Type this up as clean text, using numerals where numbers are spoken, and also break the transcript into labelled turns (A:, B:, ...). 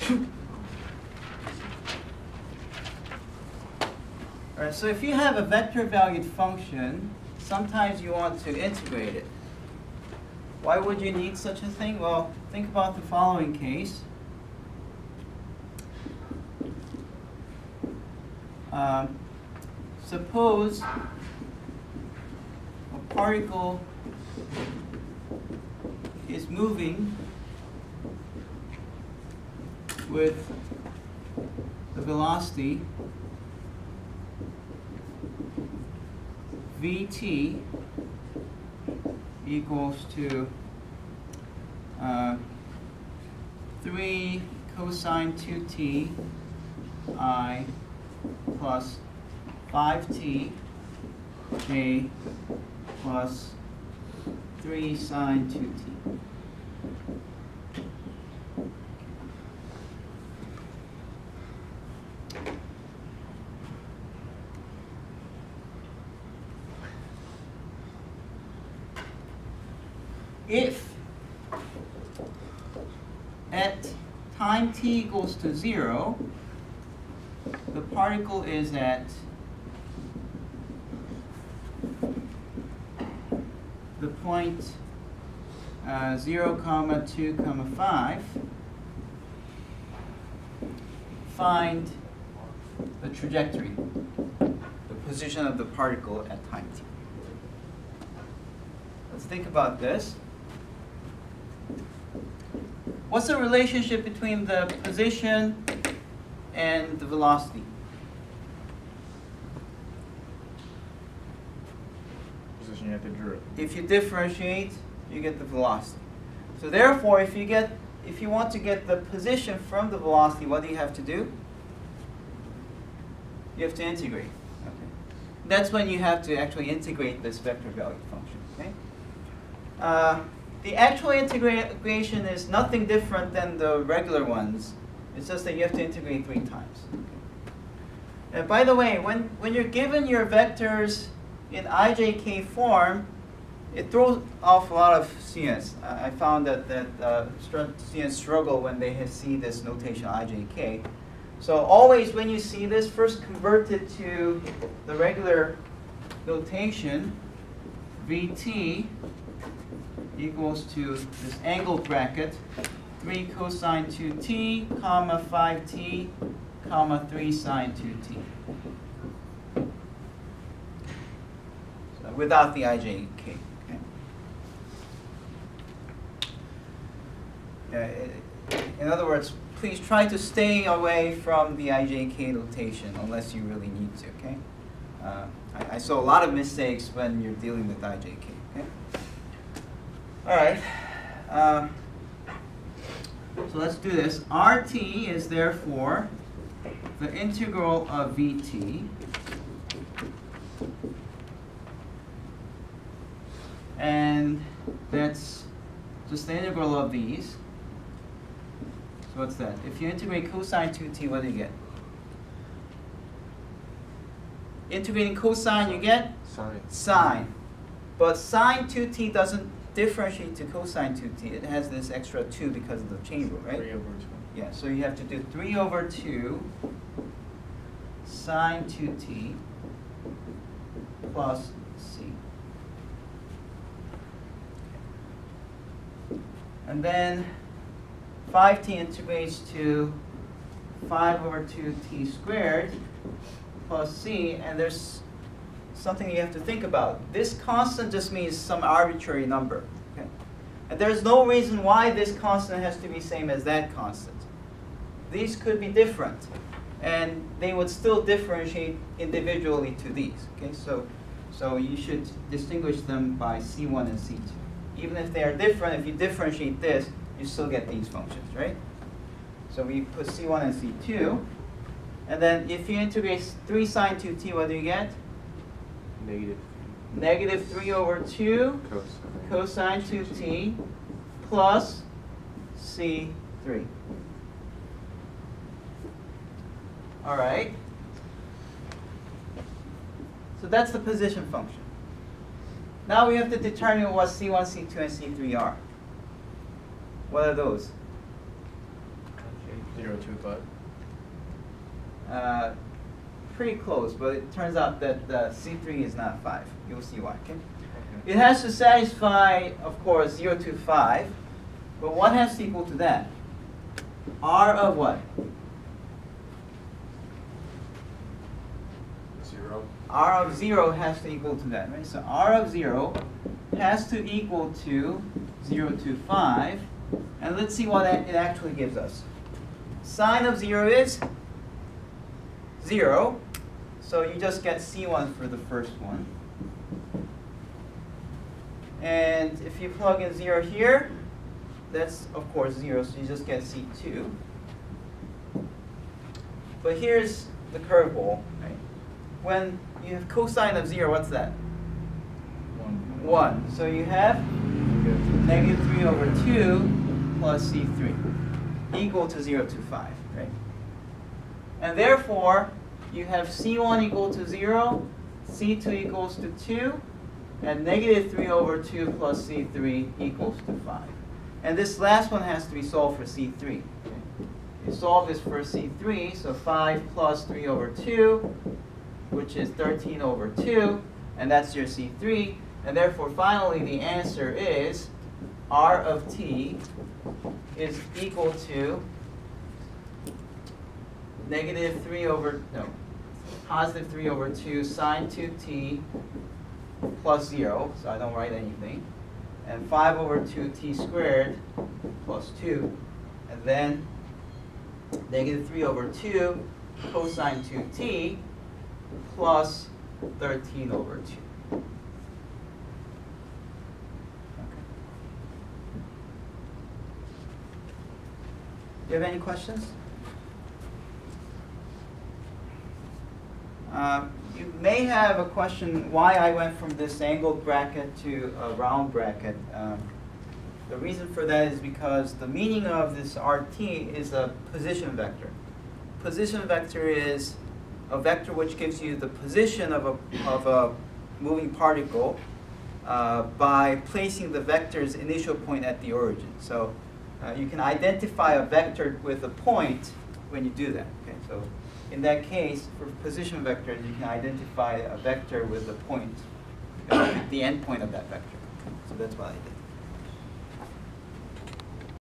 A: All right, so if you have a vector valued function, sometimes you want to integrate it. Why would you need such a thing? Well, think about the following case. Suppose a particle is moving with the velocity Vt equals to 3 cosine 2t I plus 5t j plus 3 sine 2t. If at time t equals to 0, the particle is at the point 0, 2, 5, find the trajectory, the position of the particle at time t. Let's think about this. What's the relationship between the position and the velocity?
B: Position you have to draw.
A: If you differentiate, you get the velocity. So therefore, if you want to get the position from the velocity, what do you have to do? You have to integrate. Okay. That's when you have to actually integrate this vector valued function. Okay. The actual integration is nothing different than the regular ones. It's just that you have to integrate 3 times. Okay. And by the way, when you're given your vectors in ijk form, it throws off a lot of students. I found that students struggle when they see this notation ijk. So always when you see this, first convert it to the regular notation, Vt equals to this angle bracket, 3 cosine 2t, comma 5t, comma 3 sine 2t. So without the ijk. Okay? In other words, please try to stay away from the ijk notation unless you really need to. Okay? I saw a lot of mistakes when you're dealing with ijk. Okay? All right. So let's do this. Rt is therefore the integral of Vt and that's just the integral of these. So what's that? If you integrate cosine 2t, what do you get? Integrating cosine, you get? Sine. But sine 2t doesn't differentiate to cosine 2t. It has this extra 2 because of the chain rule, right?
B: 3 over 2.
A: Yeah, so you have to do 3 over 2 sine 2t plus c. And then 5t integrates to 5 over 2t squared plus c, and there's something you have to think about. This constant just means some arbitrary number. Okay? And there's no reason why this constant has to be same as that constant. These could be different, and they would still differentiate individually to these. Okay? So you should distinguish them by C1 and C2. Even if they are different, if you differentiate this, you still get these functions, right? So we put C1 and C2. And then if you integrate 3 sine 2t, what do you get? Negative 3 over 2 cosine 2t plus C3. All right. So that's the position function. Now we have to determine what C1, C2, and C3 are. What are those?
B: 0, 0, 2, 5.
A: Pretty close, but it turns out that C3 is not 5. You'll see why. Okay?
B: Okay.
A: It has to satisfy, of course, 0 to 5, but what has to equal to that? R of what?
B: 0.
A: R of 0 has to equal to that, right? So R of 0 has to equal to 0 to 5, and let's see what it actually gives us. Sine of 0 is 0, so you just get C1 for the first one. And if you plug in 0 here, that's of course 0, so you just get C2. But here's the curveball, right? When you have cosine of 0, what's that?
B: 1.
A: 1. So you have negative 3 over 2 plus C3 equal to 0 to 5, right? And therefore, you have C1 equal to 0, C2 equals to 2, and negative 3 over 2 plus C3 equals to 5. And this last one has to be solved for C3. Okay? You solve this for C3, so 5 plus 3 over 2, which is 13 over 2, and that's your C3. And therefore, finally, the answer is R of t is equal to positive 3 over 2 sine 2t plus 0, so I don't write anything, and 5 over 2t squared plus 2, and then negative 3 over 2 cosine 2t plus 13 over 2. Do you have any questions? You may have a question why I went from this angled bracket to a round bracket. The reason for that is because the meaning of this RT is a position vector. Position vector is a vector which gives you the position of a moving particle by placing the vector's initial point at the origin. So you can identify a vector with a point when you do that. Okay, so in that case, for position vectors, you can identify a vector with a point, the endpoint of that vector. So that's what I did.